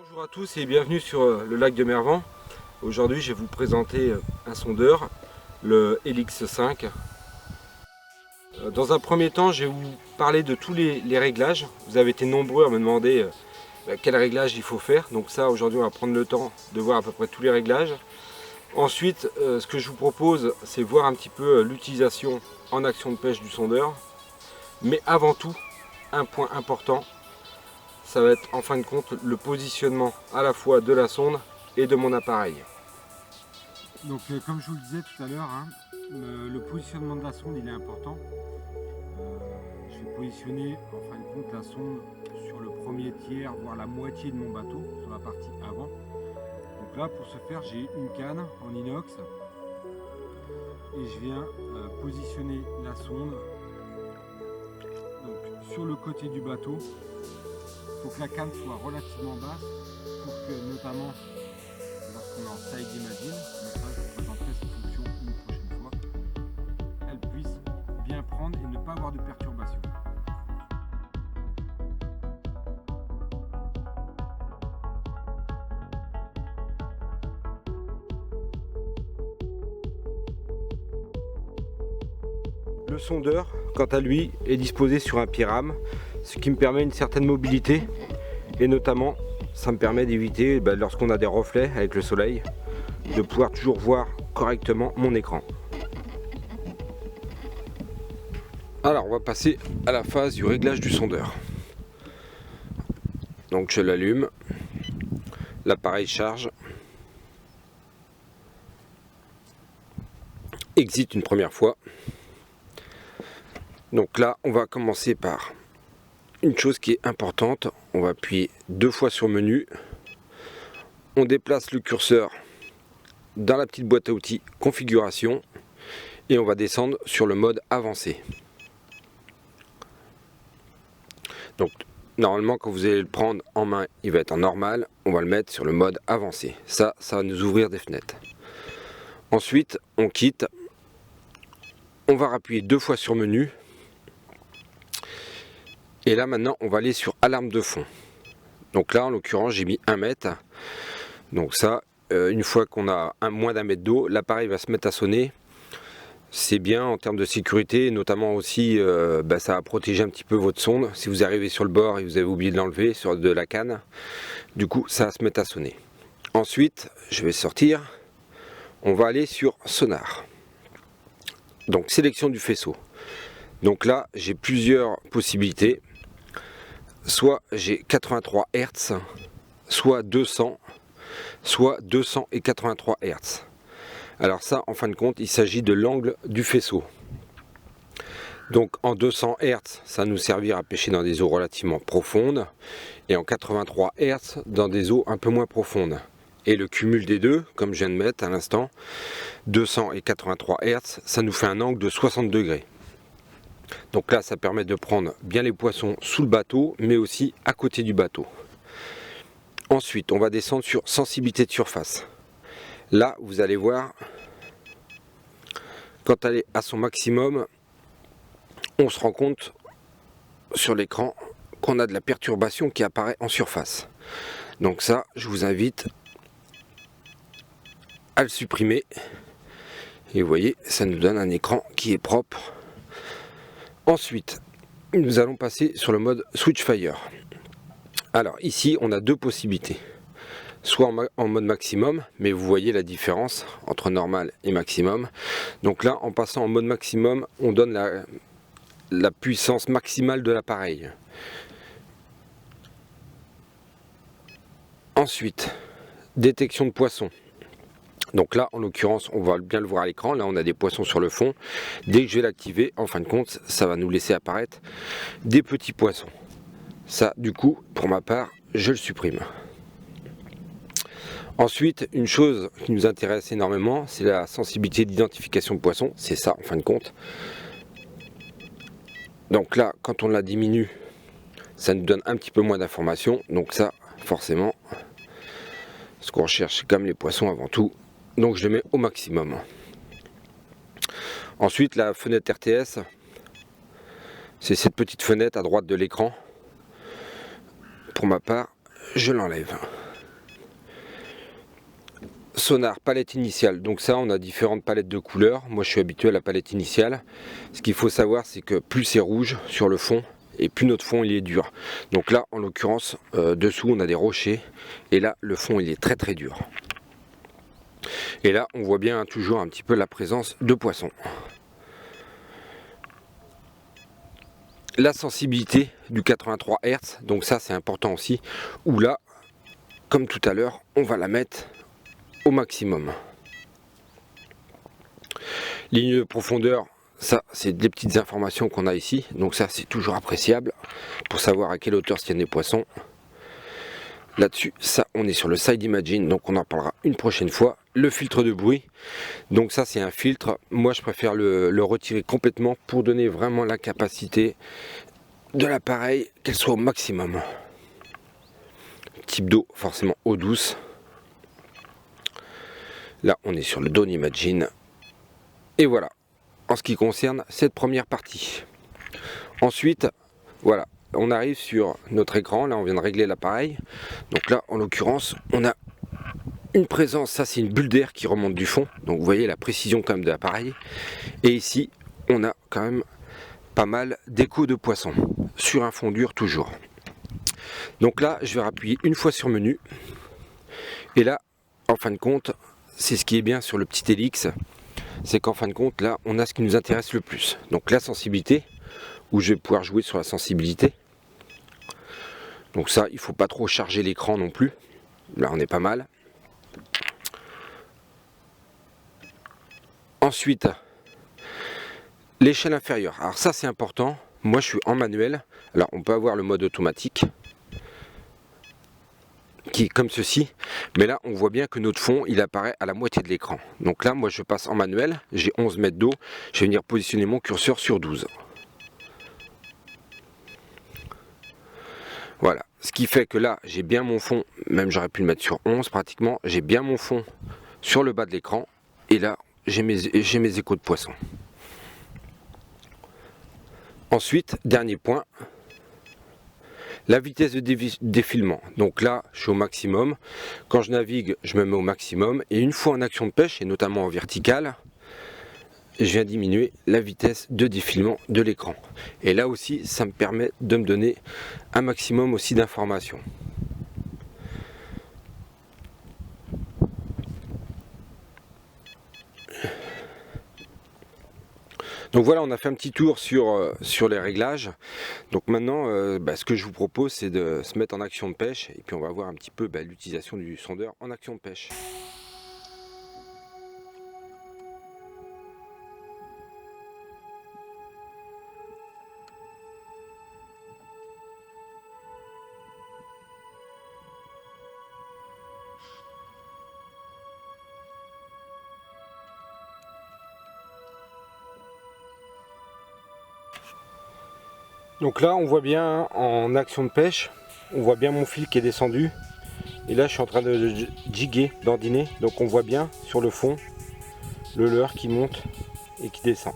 Bonjour à tous et bienvenue sur le lac de Mervan. Aujourd'hui je vais vous présenter un sondeur, le Helix 5. Dans un premier temps je vais vous parler de tous les réglages. Vous avez été nombreux à me demander quel réglage il faut faire. Donc ça aujourd'hui on va prendre le temps de voir à peu près tous les réglages. Ensuite ce que je vous propose c'est voir un petit peu l'utilisation en action de pêche du sondeur. Mais avant tout, un point important, ça va être en fin de compte le positionnement à la fois de la sonde et de mon appareil. Donc comme je vous le disais tout à l'heure, le positionnement de la sonde il est important. Je vais positionner en fin de compte la sonde sur le premier tiers, voire la moitié de mon bateau, sur la partie avant. Donc là pour ce faire j'ai une canne en inox et je viens positionner la sonde donc, sur le côté du bateau. Il faut que la canne soit relativement basse pour que, notamment lorsqu'on est en side imagine, donc ça je vous présenterai cette fonction une prochaine fois, elle puisse bien prendre et ne pas avoir de perturbation. Le sondeur, quant à lui, est disposé sur un pyrame, ce qui me permet une certaine mobilité et notamment ça me permet d'éviter lorsqu'on a des reflets avec le soleil de pouvoir toujours voir correctement mon écran. Alors on va passer à la phase du réglage du sondeur. Donc je l'allume, l'appareil charge, exit une première fois. Donc là on va commencer par une chose qui est importante, on va appuyer 2 fois sur menu, on déplace le curseur dans la petite boîte à outils configuration et on va descendre sur le mode avancé. Donc normalement quand vous allez le prendre en main il va être en normal, on va le mettre sur le mode avancé. Ça va nous ouvrir des fenêtres. Ensuite on quitte, on va appuyer 2 fois sur menu. Et là maintenant on va aller sur alarme de fond. Donc là en l'occurrence j'ai mis 1 mètre. Donc ça une fois qu'on a moins d'1 mètre d'eau, l'appareil va se mettre à sonner. C'est bien en termes de sécurité, notamment aussi ça va protéger un petit peu votre sonde. Si vous arrivez sur le bord et vous avez oublié de l'enlever sur de la canne, du coup ça va se mettre à sonner. Ensuite je vais sortir, on va aller sur sonar. Donc sélection du faisceau. Donc là j'ai plusieurs possibilités. Soit j'ai 83 Hz, soit 200, soit 200 et 83 Hz. Alors ça, en fin de compte, il s'agit de l'angle du faisceau. Donc en 200 Hz, ça va nous servir à pêcher dans des eaux relativement profondes, et en 83 Hz, dans des eaux un peu moins profondes. Et le cumul des deux, comme je viens de mettre à l'instant, 200 et 83 Hz, ça nous fait un angle de 60 degrés. Donc là ça permet de prendre bien les poissons sous le bateau mais aussi à côté du bateau. Ensuite on va descendre sur sensibilité de surface. Là vous allez voir, quand elle est à son maximum, on se rend compte sur l'écran qu'on a de la perturbation qui apparaît en surface. Donc ça je vous invite à le supprimer. Et vous voyez ça nous donne un écran qui est propre. Ensuite, nous allons passer sur le mode Switch Fire. Alors ici, on a deux possibilités. Soit en mode maximum, mais vous voyez la différence entre normal et maximum. Donc là, en passant en mode maximum, on donne la puissance maximale de l'appareil. Ensuite, détection de poissons. Donc là, en l'occurrence, on va bien le voir à l'écran. Là, on a des poissons sur le fond. Dès que je vais l'activer, en fin de compte, ça va nous laisser apparaître des petits poissons. Ça, du coup, pour ma part, je le supprime. Ensuite, une chose qui nous intéresse énormément, c'est la sensibilité d'identification de poissons. C'est ça, en fin de compte. Donc là, quand on la diminue, ça nous donne un petit peu moins d'informations. Donc ça, forcément, ce qu'on recherche, c'est quand même les poissons avant tout. Donc je le mets au maximum. Ensuite la fenêtre RTS, c'est cette petite fenêtre à droite de l'écran. Pour ma part, je l'enlève. sonar, palette initiale. Donc ça, on a différentes palettes de couleurs. Moi, je suis habitué à la palette initiale. Ce qu'il faut savoir, c'est que plus c'est rouge sur le fond, et plus notre fond il est dur. Donc là, en l'occurrence, dessous, on a des rochers. Et là, le fond, il est très très dur. Et là, on voit bien toujours un petit peu la présence de poissons. La sensibilité du 83 Hz, donc ça c'est important aussi, où là, comme tout à l'heure, on va la mettre au maximum. Ligne de profondeur, ça c'est des petites informations qu'on a ici, donc ça c'est toujours appréciable pour savoir à quelle hauteur se tiennent les poissons. Là-dessus, ça on est sur le Side Imagine, donc on en parlera une prochaine fois. Le filtre de bruit, donc ça c'est un filtre, moi je préfère le retirer complètement pour donner vraiment la capacité de l'appareil, qu'elle soit au maximum. Type d'eau, forcément eau douce. Là on est sur le Dawn Imagine. Et voilà, en ce qui concerne cette première partie. Ensuite, voilà, on arrive sur notre écran, là on vient de régler l'appareil. Donc là en l'occurrence, on a une présence, ça c'est une bulle d'air qui remonte du fond, donc vous voyez la précision quand même de l'appareil. Et ici on a quand même pas mal d'échos de poissons sur un fond dur toujours. Donc là je vais appuyer une fois sur menu, et là en fin de compte c'est ce qui est bien sur le petit Helix, c'est qu'en fin de compte là on a ce qui nous intéresse le plus, donc la sensibilité, où je vais pouvoir jouer sur la sensibilité. Donc ça il faut pas trop charger l'écran non plus, là on est pas mal. Ensuite, l'échelle inférieure. Alors ça c'est important. Moi je suis en manuel. Alors on peut avoir le mode automatique qui est comme ceci. Mais là on voit bien que notre fond il apparaît à la moitié de l'écran. Donc là moi je passe en manuel. J'ai 11 mètres d'eau. Je vais venir positionner mon curseur sur 12. Voilà. Ce qui fait que là j'ai bien mon fond. Même j'aurais pu le mettre sur 11 pratiquement. J'ai bien mon fond sur le bas de l'écran. Et là j'ai mes échos de poisson. Ensuite, dernier point, la vitesse de défilement. Donc là, je suis au maximum. Quand je navigue, je me mets au maximum. Et une fois en action de pêche, et notamment en verticale, je viens diminuer la vitesse de défilement de l'écran. Et là aussi, ça me permet de me donner un maximum aussi d'informations. Donc voilà, on a fait un petit tour sur les réglages. Donc maintenant, ce que je vous propose, c'est de se mettre en action de pêche. Et puis on va voir un petit peu l'utilisation du sondeur en action de pêche. Donc là on voit bien en action de pêche, on voit bien mon fil qui est descendu. Et là je suis en train de jiguer, d'ordiner. Donc on voit bien sur le fond le leurre qui monte et qui descend.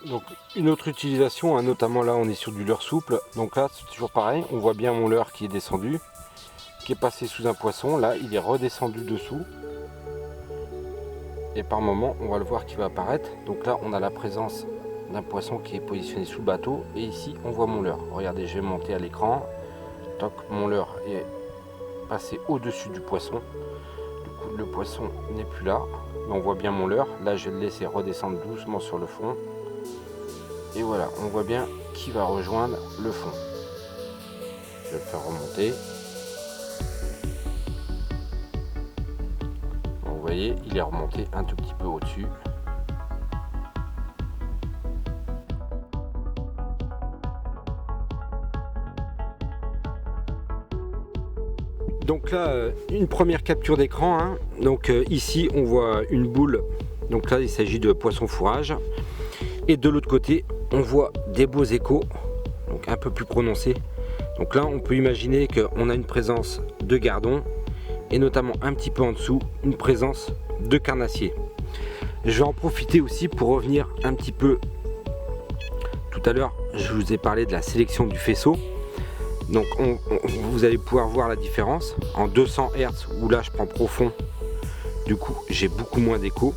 Donc une autre utilisation, notamment là on est sur du leurre souple. Donc là c'est toujours pareil, on voit bien mon leurre qui est descendu, qui est passé sous un poisson. Là il est redescendu dessous. Et par moment on va le voir qui va apparaître. Donc là on a la présence d'un poisson qui est positionné sous le bateau. Et ici on voit mon leurre. Regardez, je vais monter à l'écran. Donc mon leurre est passé au-dessus du poisson. Du coup le poisson n'est plus là. Mais on voit bien mon leurre. Là je vais le laisser redescendre doucement sur le fond. Et voilà, on voit bien qui va rejoindre le fond. Je vais le faire remonter. Vous voyez, il est remonté un tout petit peu au-dessus. Donc là, une première capture d'écran. Donc ici, on voit une boule. Donc là, il s'agit de poisson fourrage. Et de l'autre côté, on voit des beaux échos, donc un peu plus prononcés. Donc là, on peut imaginer qu'on a une présence de gardon et notamment un petit peu en dessous, une présence de carnassier. Je vais en profiter aussi pour revenir un petit peu. Tout à l'heure, je vous ai parlé de la sélection du faisceau. Donc vous allez pouvoir voir la différence en 200 Hz où là je prends profond, du coup j'ai beaucoup moins d'écho.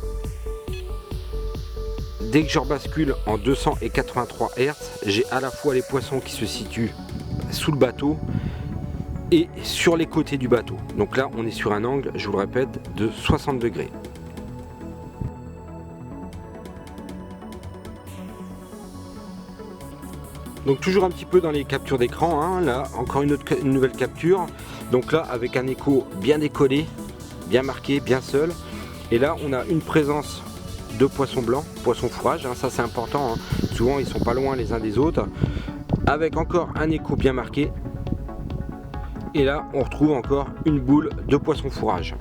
Dès que je rebascule en 283 Hz, j'ai à la fois les poissons qui se situent sous le bateau et sur les côtés du bateau. Donc là on est sur un angle, je vous le répète, de 60 degrés. Donc toujours un petit peu dans les captures d'écran, hein. Là encore une nouvelle capture, donc là avec un écho bien décollé, bien marqué, bien seul, et là on a une présence de poissons blancs, poissons fourrage, hein. Ça c'est important, hein. Souvent ils sont pas loin les uns des autres, avec encore un écho bien marqué, et là on retrouve encore une boule de poissons fourrage.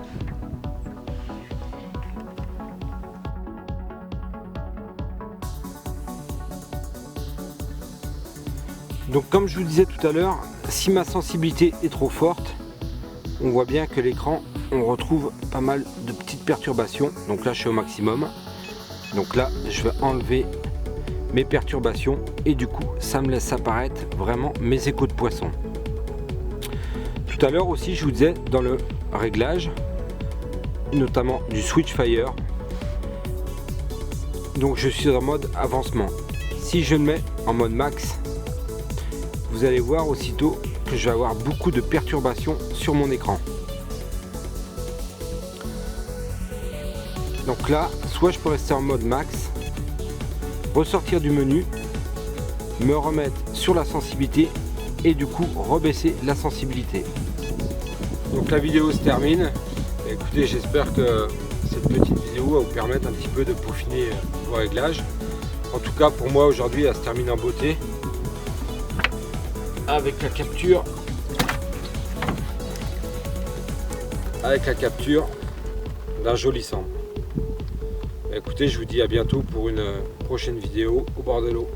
Donc comme je vous disais tout à l'heure, si ma sensibilité est trop forte, on voit bien que l'écran, on retrouve pas mal de petites perturbations. Donc là je suis au maximum. Donc là je vais enlever mes perturbations et du coup ça me laisse apparaître vraiment mes échos de poisson. Tout à l'heure aussi je vous disais dans le réglage, notamment du switch fire, donc je suis en mode avancement. Si je le mets en mode max, vous allez voir aussitôt que je vais avoir beaucoup de perturbations sur mon écran. Donc là, soit je peux rester en mode max, ressortir du menu, me remettre sur la sensibilité et du coup rebaisser la sensibilité. Donc la vidéo se termine. Écoutez, j'espère que cette petite vidéo va vous permettre un petit peu de peaufiner vos réglages. En tout cas pour moi aujourd'hui elle se termine en beauté, avec la capture d'un joli sang. Écoutez, je vous dis à bientôt pour une prochaine vidéo au bord de l'eau.